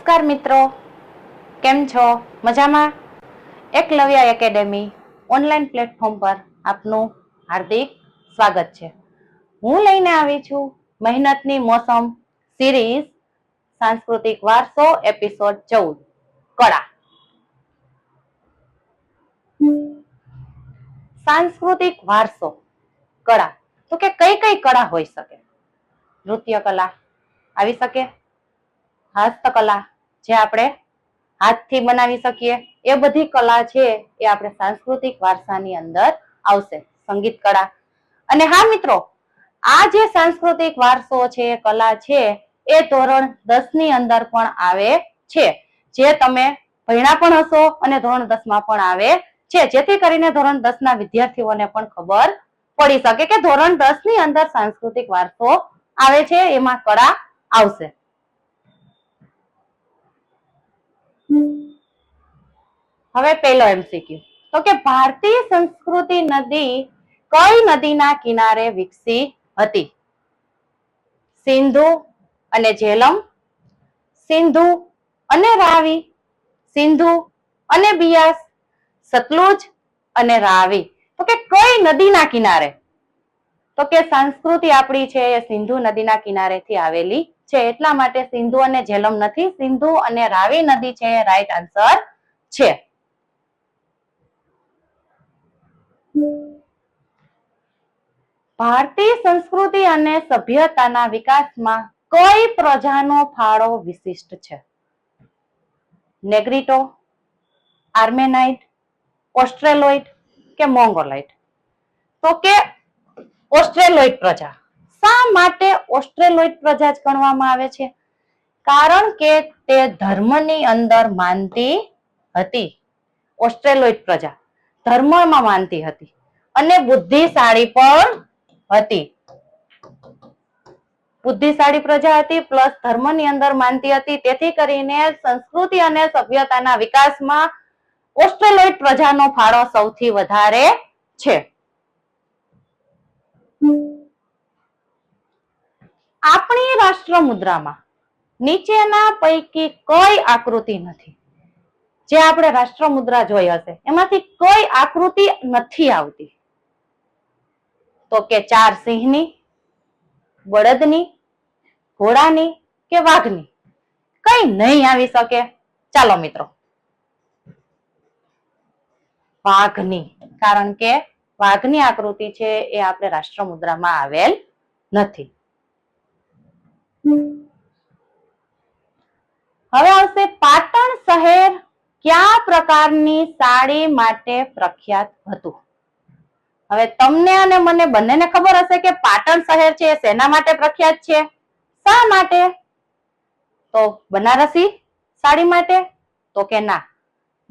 નમસ્કાર મિત્રો, કેમ છો? મજામાં? એકલવ્ય એકેડેમી ઓનલાઈન પ્લેટફોર્મ પર આપનું હાર્દિક સ્વાગત છે. હું લઈને આવી છું મહેનતની મોસમ સિરીઝ સાંસ્કૃતિક વારસો એપિસોડ 14 કળા. સાંસ્કૃતિક વારસો કળા તો કે કઈ કઈ કળા હોઈ શકે? નૃત્ય કલા આવી શકે, હસ્તકલા જે આપણે હાથથી બનાવી શકીએ, એ બધી કલા છે એ આપણે સાંસ્કૃતિક વારસાની અંદર આવશે. સંગીત કળા. અને હા મિત્રો, આ જે સાંસ્કૃતિક વારસો છે, કલા છે, એ ધોરણ 10 ની અંદર પણ આવે છે, જે તમે ભણ્યા પણ હશો અને ધોરણ 10 માં પણ આવે છે, જેથી કરીને ધોરણ 10 ના વિદ્યાર્થીઓને પણ ખબર પડી શકે કે ધોરણ 10 ની અંદર સાંસ્કૃતિક વારસો આવે છે, એમાં કળા આવશે. હવે પહેલો MCQ તો કે ભારતીય સંસ્કૃતિ નદી કઈ નદીના કિનારે વિકસી હતી? સિંધુ અને ઝેલમ, સિંધુ અને રાવી, સિંધુ અને બિયાસ, સતલુજ અને રાવી. તો કે કઈ નદીના કિનારે? તો કે સંસ્કૃતિ આપણી છે એ સિંધુ નદીના કિનારેથી આવેલી છે, એટલા માટે સિંધુ અને ઝેલમ નથી, સિંધુ અને રાવી નદી છે એ રાઈટ આન્સર છે. ભારતીય સંસ્કૃતિ અને સભ્યતાના વિકાસમાં કઈ પ્રજાનો ફાળો વિશિષ્ટ છે? નેગ્રીટો, આર્મેનાઇટ, ઓસ્ટ્રેલોઇડ કે મોંગોલાઇટ? તો કે ઓસ્ટ્રેલોઇડ પ્રજા. શા માટે ઓસ્ટ્રેલોઇડ પ્રજા જ ગણવામાં આવે છે? કારણ કે તે ધર્મની અંદર માનતી હતી. ઓસ્ટ્રેલોઇડ પ્રજા ધર્મમાં માનતી હતી અને બુદ્ધિશાળી પણ હતી. બુદ્ધિશાળી પ્રજા હતી પ્લસ ધર્મની અંદર માનતી હતી, તેથી કરીને સંસ્કૃતિ અને સભ્યતાના વિકાસમાં ઓસ્ટ્રેલોઇડ પ્રજાનો ફાળો સૌથી વધારે છે. આપણી રાષ્ટ્ર મુદ્રામાં નીચેના પૈકી કઈ આકૃતિ નથી? જે આપણે રાષ્ટ્ર મુદ્રા જોઈ હશે એમાંથી કઈ આકૃતિ નથી આવતી? તો કે 4 સિંહની, બળદની, ઘોડાની કે વાઘની? કઈ નહીં આવી શકે. ચાલો મિત્રો, વાઘની, કારણ કે વાઘની આકૃતિ છે એ આપણે રાષ્ટ્ર મુદ્રામાં આવેલ નથી. હવે આવશે પાટણ શહેર કયા પ્રકારની સાડી માટે પ્રખ્યાત હતું? હવે તમને અને મને બંનેને ખબર હશે કે પાટણ શહેર છે એ શેના માટે પ્રખ્યાત છે? શા માટે? તો બનારસી સાડી માટે? તો કે ના.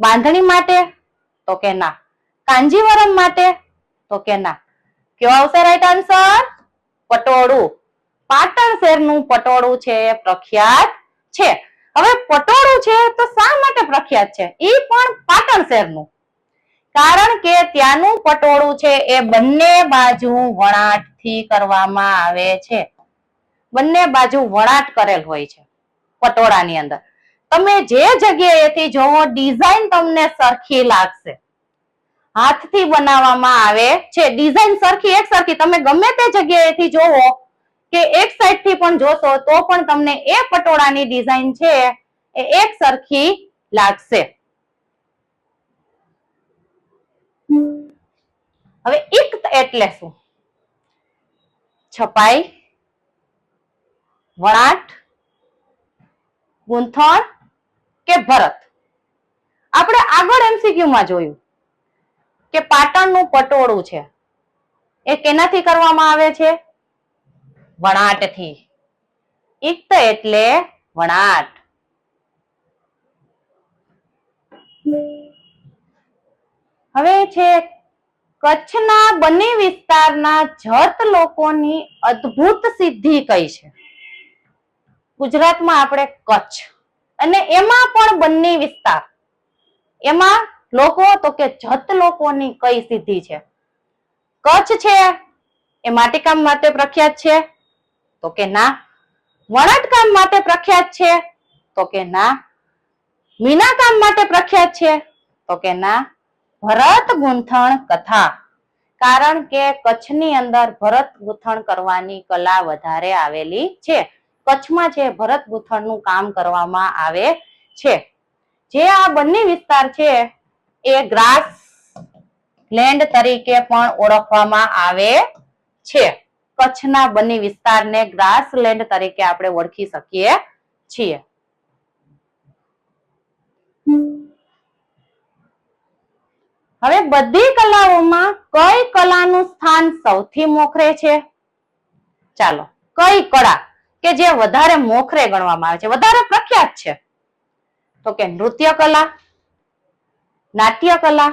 બાંધણી માટે? તો કે ના. કાંજીવરમ માટે? તો કે ના. કયો આવશે રાઈટ આન્સર? પટોળું. પાટણ શહેરનું પટોળું છે એ પ્રખ્યાત છે. હવે પટોળું છે તો શા માટે પ્રખ્યાત છે? ઈ પણ પાટણ શહેરનું. કારણ કે ત્યાંનું પટોળું છે એ બંને બાજુ વણાટથી કરવામાં આવે છે. બંને બાજુ વણાટ કરેલ હોય છે પટોળાની અંદર. તમે જે જગ્યાએથી જોવો ડિઝાઇન તમને સરખી લાગશે. હાથથી બનાવવામાં આવે છે, ડિઝાઇન સરખી એક સરખી. તમે ગમે તે જગ્યાએથી જોવો કે એક સાઈડ થી પણ જોશો તો પણ તમને એ પટોળાની ડિઝાઇન છે એ એક સરખી લાગશે. હવે ઇક્ત એટલે શું? છપાઈ, વણાટ, ગૂંથણ કે ભરત? આપણે આગળ MCQ માં જોયું કે પાટણનું પટોળું છે એ કેનાથી કરવામાં આવે છે? વણાટથી. ઇક્ત એટલે વણાટ. હવે છે કચ્છના બન્ની વિસ્તારના જત લોકોની અદ્ભુત સિદ્ધિ કઈ છે? ગુજરાતમાં આપણે કચ્છ અને એમાં પણ બન્ની વિસ્તાર, એમાં લોકો તો કે જત લોકોની કઈ સિદ્ધિ છે? કચ્છ છે એ માટીકામ માટે પ્રખ્યાત છે? તો કે ના. વણાટકામ માટે પ્રખ્યાત છે? તો કે ના. મીના કામ માટે પ્રખ્યાત છે? તો કે ના. ભરત ગૂંથણ કથા, કારણ કે કચ્છની અંદર ભરત ગૂંથણ કરવાની કલા વધારે આવેલી છે. કચ્છમાં છે ભરત ગૂંથણનું કામ કરવામાં આવે છે. જે આ બંને વિસ્તાર છે એ ગ્રાસ લેન્ડ તરીકે પણ ઓળખવામાં આવે છે. કચ્છના બંને વિસ્તારને ગ્રાસ લેન્ડ તરીકે આપણે ઓળખી શકીએ છીએ. હવે બધી કલાઓમાં કઈ કલાનું સ્થાન સૌથી મોખરે છે? ચાલો, કઈ કળા કે જે વધારે મોખરે ગણવામાં આવે છે, વધારે પ્રખ્યાત છે? તો કે નૃત્ય કલા, નાટ્ય કલા,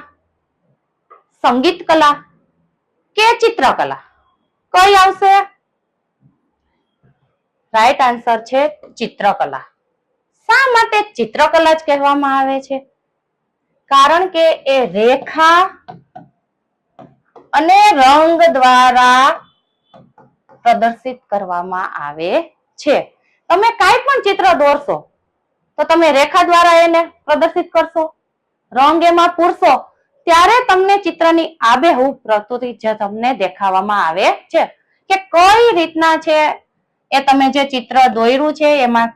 સંગીત કલા કે ચિત્રકલા? કઈ આવશે? રાઈટ આન્સર છે ચિત્રકલા. શા માટે ચિત્રકલા જ કહેવામાં આવે છે? કારણ કે એ રેખા અને રંગ દ્વારા પ્રદર્શિત કરવામાં આવે છે. તમે કાંઈ પણ ચિત્ર દોરશો તો તમે રેખા દ્વારા એને પ્રદર્શિત કરશો, રંગ એમાં પૂરશો, ત્યારે તમને ચિત્રની આબેહૂબ પ્રકૃતિ જે તમને દેખાવામાં આવે છે કે કઈ રીતના છે એ તમે જે ચિત્ર દોર્યું છે એમાં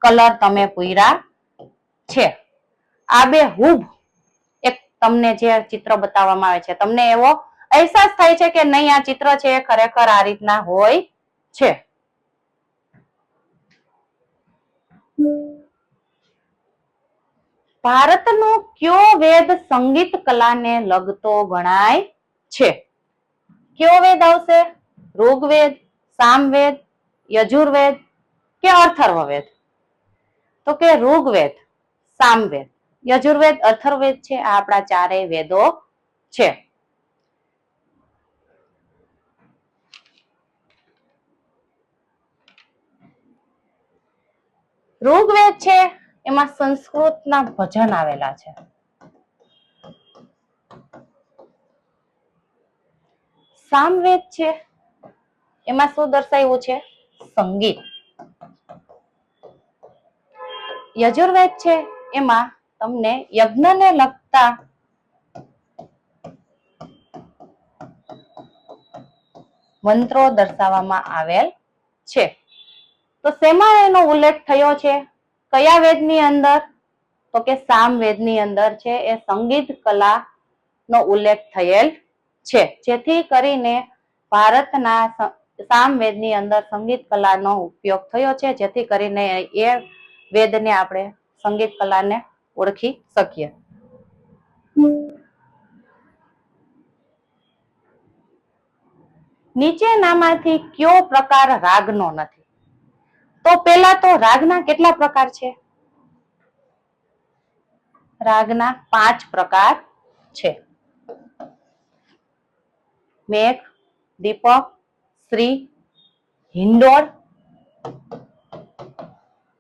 કલર તમે પૂર્યા છે. આબેહૂબ એક તમને જે ચિત્ર બતાવવામાં આવે છે, તમને એવો અહેસાસ થાય છે કે નહીં આ ચિત્ર છે ખરેખર આ રીતના હોય છે. ભારતનો કયો વેદ સંગીત કલાને લગતો ગણાય છે? કયો વેદ આવશે? ઋગ્વેદ, સામવેદ, યજુર્વેદ કે અથર્વવેદ? તો કે ઋગ્વેદ, સામવેદ, યજુર્વેદ, અથર્વવેદ છે આ આપણા ચારેય વેદો છે. ઋગ્વેદ છે એમાં સંસ્કૃતના ભજન આવેલા છે. સામવેદ છે એમાં શું દર્શાવ્યું છે? સંગીત. યજુર્વેદ છે એમાં તમને યજ્ઞને લગતા મંત્રો દર્શાવવામાં આવેલ છે. તો શેમાં એનો ઉલ્લેખ થયો છે? કયા વેદની અંદર? તો કે સામવેદની અંદર છે એ સંગીત કલાનો ઉલ્લેખ થયેલ છે. જેથી કરીને ભારતના સામવેદની અંદર સંગીત કલાનો ઉપયોગ થયો છે, જેથી કરીને એ વેદને આપણે સંગીત કલાને ઓળખી શકીએ. નીચેનામાંથી કયો પ્રકાર રાગનો નથી? તો પહેલા તો રાગના કેટલા પ્રકાર છે? રાગના 5 પ્રકાર છે. મેઘ, દીપક, શ્રી, હિંડોળ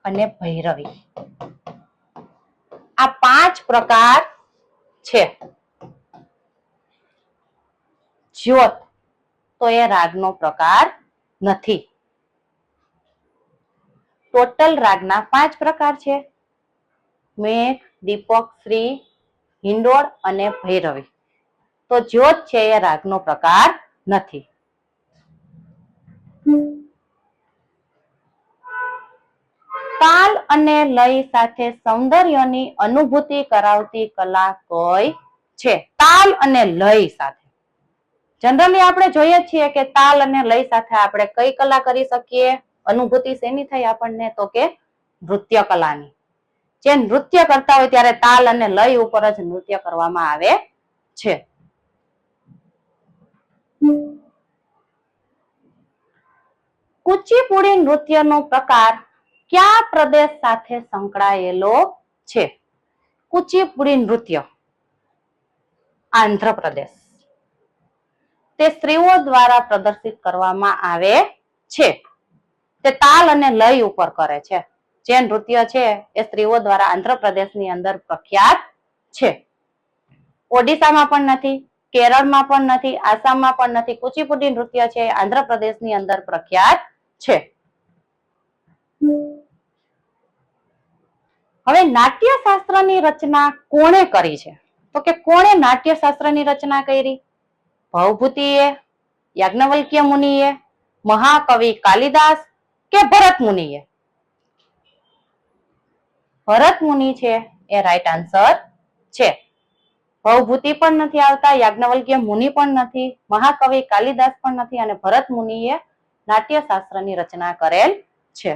અને ભૈરવી. આ 5 પ્રકાર છે. જ્યોત તો એ રાગનો પ્રકાર નથી. ટોટલ રાગના 5 પ્રકાર છે. મેઘ, દીપક, શ્રી, હિંડોળ અને ભૈરવી. તો જ્યોત છે એ રાગનો પ્રકાર નથી. તાલ અને લય સાથે સૌંદર્યની અનુભૂતિ કરાવતી કલા કઈ છે? તાલ અને લય સાથે. જનરલી આપણે જોઈએ છીએ કે તાલ અને લય સાથે આપણે કઈ કલા કરી શકીએ? અનુભૂતિ શેની થઈ આપણને? તો કે નૃત્ય કલાની. જે નૃત્ય કરતા હોય ત્યારે તાલ અને લય ઉપર જ નૃત્ય કરવામાં આવે છે. કુચીપુડી નૃત્યનો પ્રકાર કયા પ્રદેશ સાથે સંકળાયેલો છે? કુચીપુડી નૃત્ય આંધ્રપ્રદેશ. તે સ્ત્રીઓ દ્વારા પ્રદર્શિત કરવામાં આવે છે. તે તાલ અને લય ઉપર કરે છે. જે નૃત્ય છે એ સ્ત્રીઓ દ્વારા આંધ્રપ્રદેશની અંદર પ્રખ્યાત છે. ઓડિશામાં પણ નથી, કેરળમાં પણ નથી, આસામમાં પણ નથી. કુચીપુડી નૃત્ય છે આંધ્રપ્રદેશની અંદર પ્રખ્યાત છે. હવે નાટ્યશાસ્ત્રની રચના કોણે કરી છે? તો કે કોણે નાટ્યશાસ્ત્રની રચના કરી? ભવભૂતિએ, યાજ્ઞવલ્ક્ય મુનિએ, મહાકવિ કાલિદાસ કે ભરત મુનિએ? ભરત મુનિ છે એ રાઈટ આન્સર છે. ભવભૂતિ પણ નથી આવતા, યાજ્ઞવલ્ક્ય મુનિ પણ નથી, મહાકવિ કાલિદાસ પણ નથી અને ભરત મુનિએ નાટ્યશાસ્ત્રની રચના કરેલ છે.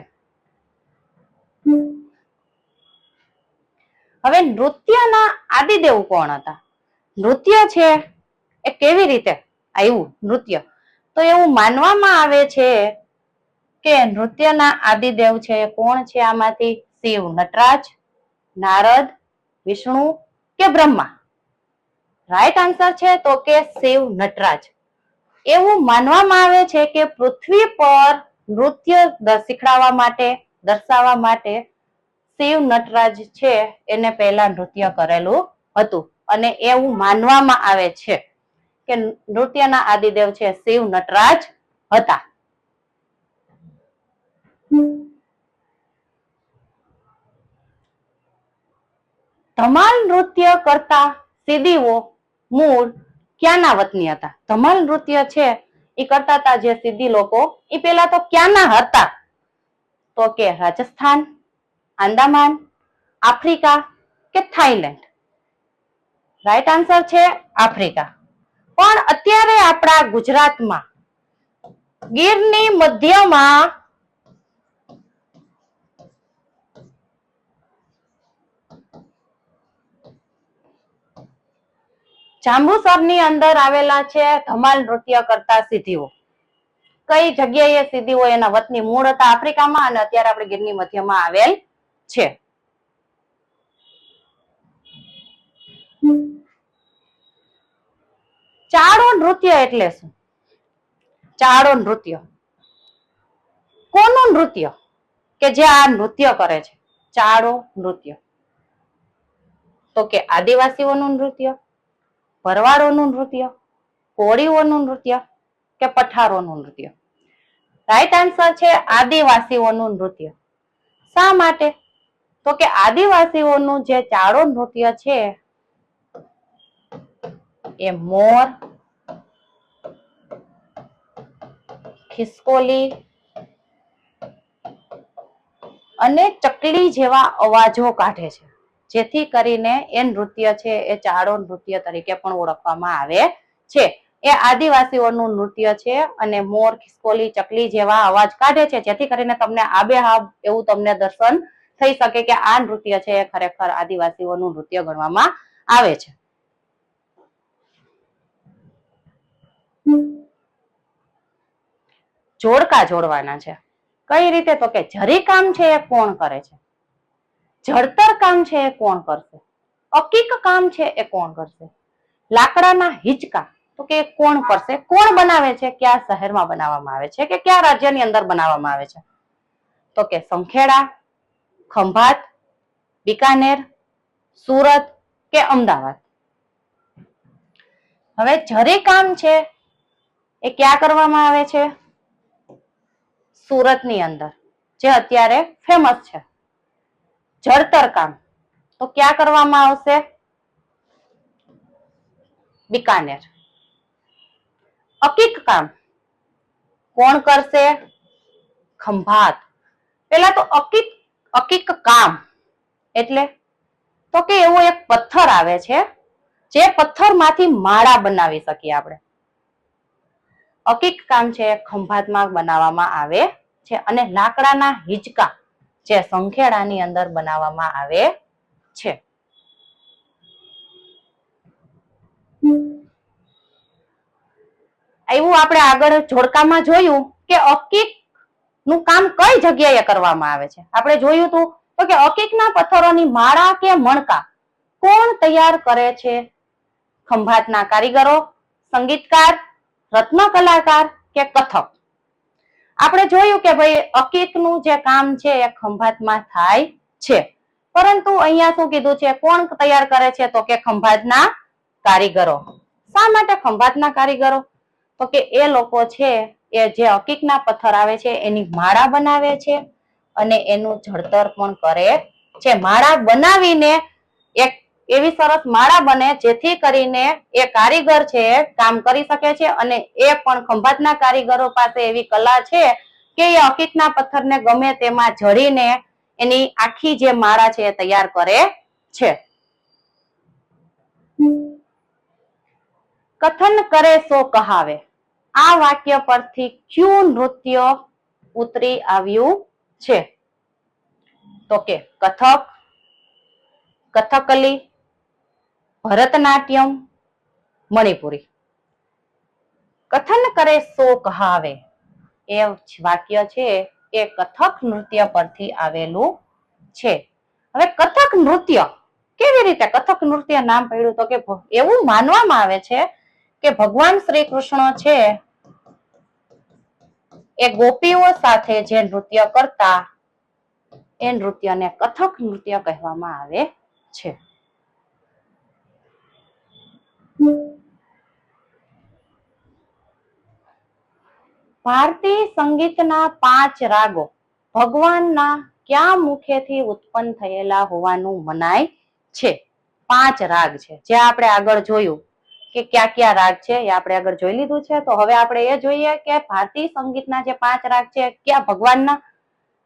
હવે નૃત્યના આદિદેવ કોણ હતા? નૃત્ય છે એ કેવી રીતે આવ્યું નૃત્ય? તો એવું માનવામાં આવે છે કે નૃત્યના આદિદેવ છે કોણ છે? આમાંથી શિવ, નટરાજ, નારદ, વિષ્ણુ કે બ્રહ્મા? રાઈટ આન્સર છે તો કે શિવ, નટરાજ. એવું માનવામાં આવે છે કે પૃથ્વી પર નૃત્ય શીખડાવવા માટે, દર્શાવવા માટે શિવ, નટરાજ છે એને પહેલા નૃત્ય કરેલું હતું અને એવું માનવામાં આવે છે કે નૃત્યના આદિદેવ છે શિવ, નટરાજ હતા. ધમાલ નૃત્ય કરતા સિદ્દીઓ મૂળ ક્યાંના વતની હતા? ધમાલ નૃત્ય છે એ કરતા હતા જે સિદ્દી લોકો, એ પેલા તો ક્યાંના હતા? તો કે રાજસ્થાન, આંદામાન, આફ્રિકા કે થાઈલેન્ડ? રાઈટ આન્સર છે આફ્રિકા. પણ અત્યારે આપણા ગુજરાતમાં ગીરની મધ્યમાં જાંબુસરની અંદર આવેલા છે ધમાલ નૃત્ય કરતા સિદ્દીઓ. કઈ જગ્યાએ સિદ્દીઓ એના વતની મૂળ હતા? આફ્રિકામાં અને અત્યારે આપણે ગીરની મધ્યમાં આવેલ છે. ચાડો નૃત્ય એટલે શું? ચાડો નૃત્ય કોનું નૃત્ય કે જે આ નૃત્ય કરે છે? ચાડો નૃત્ય તો કે આદિવાસીઓનું નૃત્ય, ભરવાડોનું નૃત્ય, કોળીઓનું નૃત્ય કે પઠારોનું નૃત્ય? રાઈટ આન્સર છે આદિવાસીઓનું નૃત્ય. શા માટે? તો કે આદિવાસીઓનું જે ચાડો નૃત્ય છે એ મોર, ખિસકોલી અને ચકલી જેવા અવાજો કાઢે છે, જેથી કરીને એ નૃત્ય છે એ ચાડો નૃત્ય તરીકે પણ ઓળખવામાં આવે છે. એ આદિવાસીઓનું નૃત્ય છે અને મોર, ખિસકોલી, ચકલી જેવા અવાજ કાઢે છે, જેથી કરીને તમને આબેહાબ એવું તમને દર્શન થઈ શકે કે આ નૃત્ય છે એ ખરેખર આદિવાસીઓનું નૃત્ય ગણવામાં આવે છે. જોડકા જોડવાના છે. કઈ રીતે? તો કે જરી કામ છે એ કોણ કરે છે? જડતર કામ છે એ કોણ કરશે? અકીક કામ છે એ કોણ કરશે? લાકડાના હિંચકા તો કે કોણ કરશે? કોણ બનાવે છે? કયા શહેરમાં બનાવવામાં આવે છે કે કયા રાજ્યની અંદર બનાવવામાં આવે છે? તો કે સંખેડા, ખંભાત, બિકાનેર, સુરત કે અમદાવાદ? હવે જરી કામ છે એ ક્યાં કરવામાં આવે છે? સુરતની અંદર, જે અત્યારે ફેમસ છે. જડતર કામ તો ક્યાં કરવામાં આવશે? બિકાનેર. અકીક કામ કોણ કરશે? ખંભાત. પેલા તો અકીક કામ એટલે તો કે એવો એક પથ્થર આવે છે જે પથ્થરમાંથી માળા બનાવી શકીએ આપણે. અકીક કામ છે ખંભાતમાં બનાવવામાં આવે છે અને લાકડાના હિંચકા જે સંખેડાની અંદર બનાવવામાં આવે છે. એવું આપણે આગળ જોડકામાં જોયું કે અકીક નું કામ કઈ જગ્યાએ કરવામાં આવે છે. આપણે જોયું હતું તો કે અકીકના પથ્થરોની માળા કે મણકા કોણ તૈયાર કરે છે? ખંભાતના કારીગરો, સંગીતકાર, રત્ન કલાકાર કે કથક? આપણે જોયું કે ભાઈ અકીકનું જે કામ છે એ ખંભાતમાં થાય છે, પરંતુ અહીંયા શું કીધું છે? કોણ તૈયાર કરે છે? તો કે ખંભાતના કારીગરો. શા માટે ખંભાતના કારીગરો? તો કે એ લોકો છે એ જે અકીકના પથ્થર આવે છે એની માળા બનાવે છે અને એનું જડતર પણ કરે છે માળા બનાવીને એક એવી સરસ માળા બને જેથી કરીને એ કારીગર છે કામ કરી શકે છે અને એ પણ ખંભાતના કારીગરો પાસે એવી કલા છે કે એ અકીકના પથ્થરને ગમે તેમાં જડીને એની આખી જે માળા છે એ તૈયાર કરે છે. કથન કરે સો કહાવે, આ વાક્ય પરથી ક્યું નૃત્ય ઉતરી આવ્યું છે? તો કે કથક, કથકલી, ભરતનાટ્યમ, મણિપુરી. કથન કરે સો કહાવે એ વાક્ય છે એ કથક નૃત્ય પરથી આવેલું છે. હવે કથક નૃત્ય કેવી રીતે કથક નૃત્ય નામ પડ્યું? તો કે એવું માનવામાં આવે છે કે ભગવાન શ્રી કૃષ્ણ છે એ ગોપીઓ સાથે જે નૃત્ય કરતા એ નૃત્યને કથક નૃત્ય કહેવામાં આવે છે. ભારતીય સંગીતના 5 રાગો ભગવાનના કયા મુખેથી ઉત્પન્ન થયેલા હોવાનું મનાય છે? 5 રાગ છે જે આપણે આગળ જોયું કે કયા કયા રાગ છે એ આપણે આગળ જોઈ લીધું છે. તો હવે આપણે એ જોઈએ કે ભારતીય સંગીતના જે 5 રાગ છે કયા ભગવાનના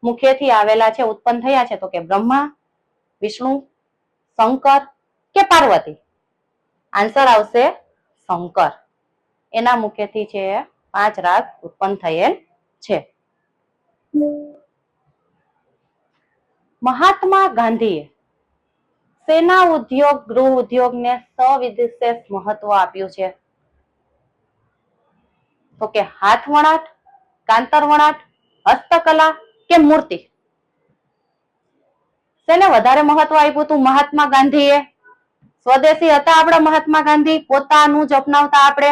મુખેથી આવેલા છે, ઉત્પન્ન થયા છે? તો કે બ્રહ્મા, વિષ્ણુ, શંકર કે પાર્વતી? આન્સર આવશે શંકર. એના મુખેથી છે 5 રાગ ઉત્પન્ન થયેલ છે. મહાત્મા ગાંધીએ સેના ઉદ્યોગ ગૃહ ઉદ્યોગને સવિશેષ મહત્વ આપ્યું છે? તો કે હાથ વણાટ, કાંતર વણાટ, હસ્તકલા કે મૂર્તિ? તેને વધારે મહત્વ આપ્યું હતું મહાત્મા ગાંધીએ? સ્વદેશી હતા આપણા મહાત્મા ગાંધી, પોતાનું જ અપનાવતા આપણે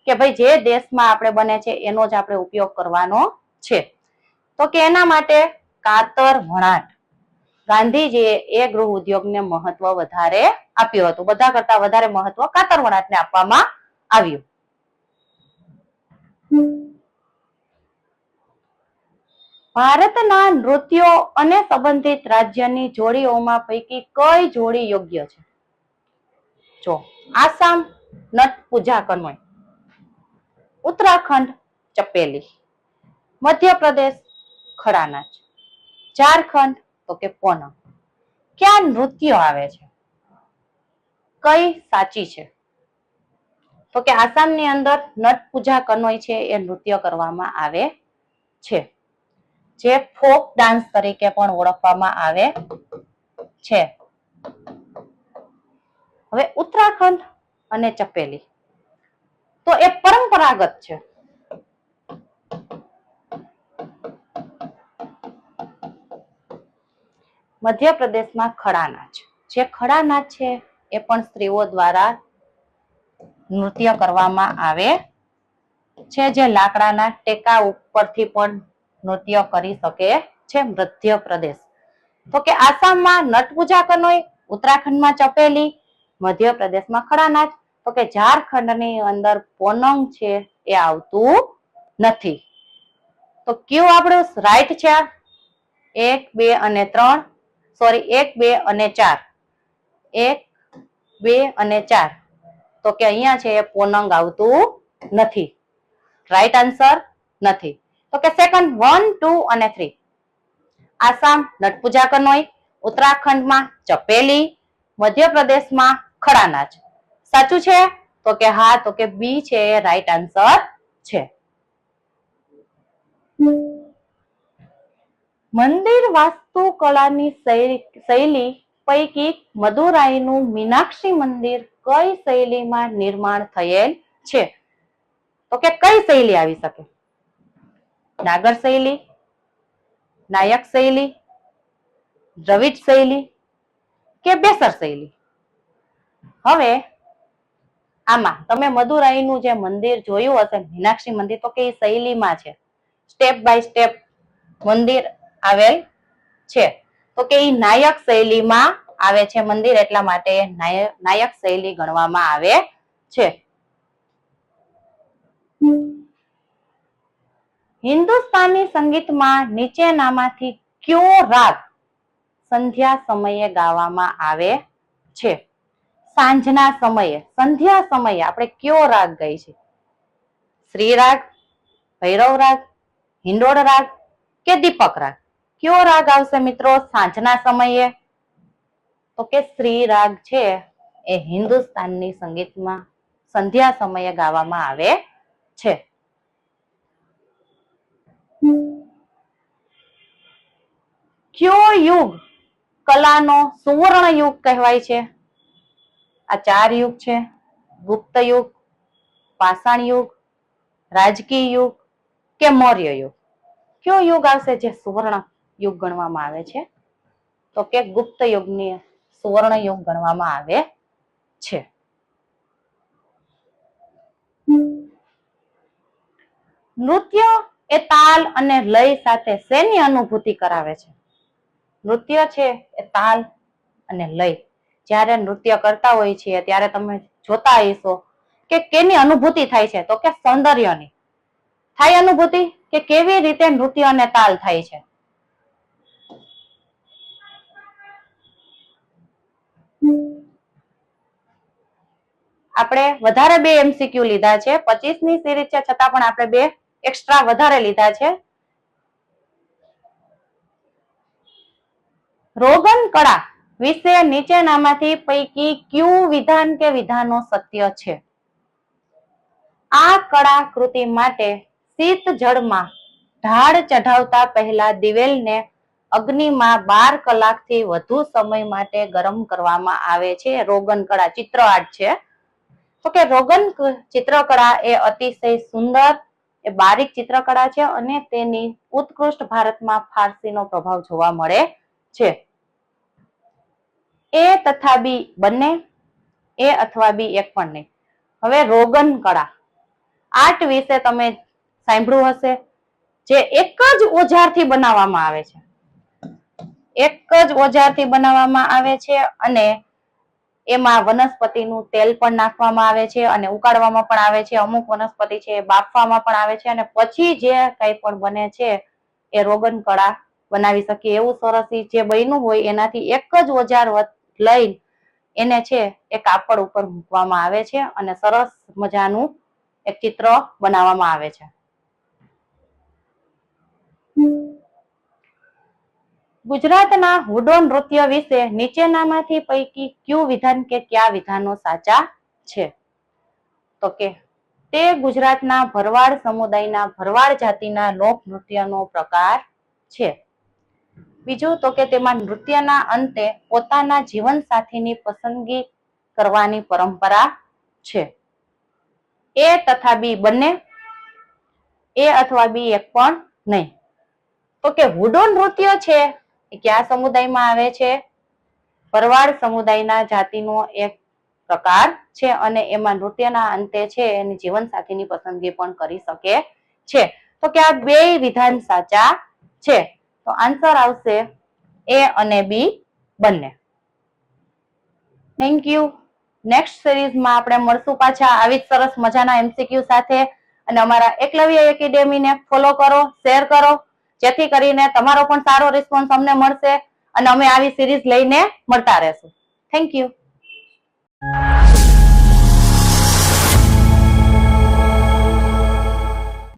કે ભાઈ જે દેશમાં આપણે બને છે એનો જ આપણે ઉપયોગ કરવાનો છે. તો કે એના માટે કાતર વણાટ ગાંધીજીએ એ ગૃહ ઉદ્યોગને મહત્વ વધારે આપ્યું હતું. બધા કરતા વધારે મહત્વ કાતર વણાટને આપવામાં આવ્યું. ભારતના નૃત્યો અને સંબંધિત રાજ્યની જોડીઓમાં પૈકી કઈ જોડી યોગ્ય છે? જો આસામ નટ પૂજા કનોઈ, ઉત્તરાખંડ ચપેલી, મધ્યપ્રદેશ ખડા નાચ, ઝારખંડ તો કે પોનમ. ક્યાં નૃત્યો આવે છે? કઈ સાચી છે? તો કે આસામની અંદર નટ પૂજા કનોઈ છે એ નૃત્ય કરવામાં આવે છે જે ફોક ડાન્સ તરીકે પણ ઓળખવામાં આવે છે. હવે ઉત્તરાખંડ અને ચપેલી તો એ પરંપરાગત છે. મધ્યપ્રદેશમાં ખડા નાચ, જે ખડા નાચ છે એ પણ સ્ત્રીઓ દ્વારા નૃત્ય કરવામાં આવે છે જે લાકડાના ટેકા ઉપરથી પણ નૃત્ય કરી શકે છે. મધ્યપ્રદેશ તો કે આસામમાં નટ પૂજા કનોઈ, ઉત્તરાખંડમાં ચપેલી, મધ્યપ્રદેશમાં ખડા નાચ. તો કે ઝારખંડની અંદર પોનમ છે એ આવતું નથી. તો કયું આપણું રાઈટ છે? 1, 2 અને 3 સોરી 1, 2 અને 4 1, 2 અને 4 તો કે અહીંયા છે એ પોનંગ આવતું નથી. રાઈટ આન્સર નથી. તો કે સેકન્ડ 1, 2 અને 3 આસામ નટ પૂજા કનોઈ, ઉત્તરાખંડમાં ચપેલી, મધ્યપ્રદેશમાં ખડા નાચ. સાચું છે? તો કે હા, તો કે બી છે એ રાઈટ આન્સર છે. મંદિર વાસ્તુકલાની શૈલી પૈકી મદુરાઈનું મીનાક્ષી મંદિર કઈ શૈલીમાં નિર્માણ થયેલ છે? તો કે કઈ શૈલી આવી શકે? નાગર શૈલી, નાયક શૈલી, દ્રવિડ શૈલી કે બેસર શૈલી? હવે આમાં તમે મદુરાઈનું જે મંદિર જોયું હશે મીનાક્ષી મંદિર, તો કે એ શૈલીમાં છે, સ્ટેપ બાય સ્ટેપ મંદિર આવેલ છે. તો કે એ નાયક શૈલીમાં આવે છે મંદિર, એટલા માટે નાયક શૈલી ગણવામાં આવે છે. હિન્દુસ્તાની સંગીતમાં નીચેનામાંથી કયો રાગ સંધ્યા સમયે ગાવામાં આવે છે? સાંજના સમયે, સંધ્યા સમયે આપણે કયો રાગ ગાઈ છે? શ્રી રાગ, ભૈરવ રાગ, હિંડોળ રાગ કે દીપક રાગ? કયો રાગ આવશે મિત્રો સાંજના સમયે? તો કે શ્રી રાગ છે એ હિન્દુસ્તાનની સંગીતમાં સંધ્યા સમયે ગાવામાં આવે છે. કયો યુગ કલાનો સુવર્ણ યુગ કહેવાય છે? આ 4 યુગ છે: ગુપ્ત યુગ, પાષાણ યુગ, રાજકીય યુગ કે મૌર્ય યુગ? કયો યુગ આવશે જે સુવર્ણ યુગ ગણવામાં આવે છે? તો કે ગુપ્ત યુગની સુવર્ણ યુગ ગણવામાં આવે છે. નૃત્ય એ તાલ અને લય સાથે શેની અનુભૂતિ કરાવે છે? નૃત્ય છે એ તાલ અને લય, જ્યારે નૃત્ય કરતા હોય છીએ ત્યારે તમે જોતા હશો કે કેની અનુભૂતિ થાય છે? તો કે સૌંદર્યની થાય અનુભૂતિ, કે કેવી રીતે નૃત્ય અને તાલ થાય છે? આપણે વધારે 2 MCQ લીધા છે, 25 ની સિરીઝ છે છતાં પણ આપણે 2 એક્સ્ટ્રા વધારે લીધા છે. રોગન કળા વિશે નીચેનામાંથી પૈકી કયું વિધાન કે વિધાનો સત્ય છે? આ કળાકૃતિ માટે શીત જળમાં ઢાળ ચઢાવતા પહેલા દિવેલને અગ્નિમાં 12 કલાકથી વધુ સમય માટે ગરમ કરવામાં આવે છે. રોગન કળા ચિત્ર આર્ટ છે. તો કે રોગન ચિત્રકળા એ અતિશય સુંદર, એ બારીક ચિત્રકળા છે અને તેની ઉત્કૃષ્ટ ભારતમાં ફારસીનો પ્રભાવ જોવા મળે છે. એ તથા બી બંને, એ અથવા બી એક પણ નહીં. હવે રોગન કળા આર્ટ વિશે તમે સાંભળ્યું હશે, જે એક જ ઓજારથી બનાવવામાં આવે છે. એક જ ઓજારથી બનાવવામાં આવે છે અને એમાં વનસ્પતિનું તેલ પણ નાખવામાં આવે છે અને ઉકાળવામાં પણ આવે છે. અમુક વનસ્પતિ છે એ બાફવામાં પણ આવે છે અને પછી જે કંઈ પણ બને છે એ રોગન કળા બનાવી શકીએ એવું સરસ જે બન્યું હોય એનાથી એક જ ઓજાર લઈ એને છે એ કાપડ ઉપર મૂકવામાં આવે છે અને સરસ મજાનું એક ચિત્ર બનાવવામાં આવે છે. ગુજરાતના હુડો નૃત્ય વિશે નીચેનામાંથી પૈકી કયું વિધાન કે કયા વિધાનો સાચા છે? તો કે તે ગુજરાતના ભરવાડ સમુદાયના ભરવાડ જાતિના લોક નૃત્યનો પ્રકાર છે. બીજું તો કે તેમાં નૃત્યના અંતે પોતાના જીવન સાથીની પસંદગી કરવાની પરંપરા છે. એ તથા બી બંને, એ અથવા બી એક પણ નહીં. તો કે હુડો નૃત્ય છે એ કયા સમુદાયમાં આવે છે? ભરવાડ સમુદાયના જાતિનો એક પ્રકાર છે અને એમાં નૃત્યના અંતે છે એની જીવનસાથીની પસંદગી પણ કરી શકે છે. તો કે આ 2 વિધાન સાચા છે. તો આન્સર આવશે એ અને બી બંને. Thank you. નેક્સ્ટ સિરીઝમાં આપણે મળશું પાછા આવી જ સરસ મજાના MCQ સાથે. અને અમારા એકલવ્ય એકેડેમીને ફોલો કરો, શેર કરો, જેથી કરીને તમારો પણ સારો રિસ્પોન્સ અમને મળશે અને અમે આવી સિરીઝ લઈને મળતા રહેશું. Thank you.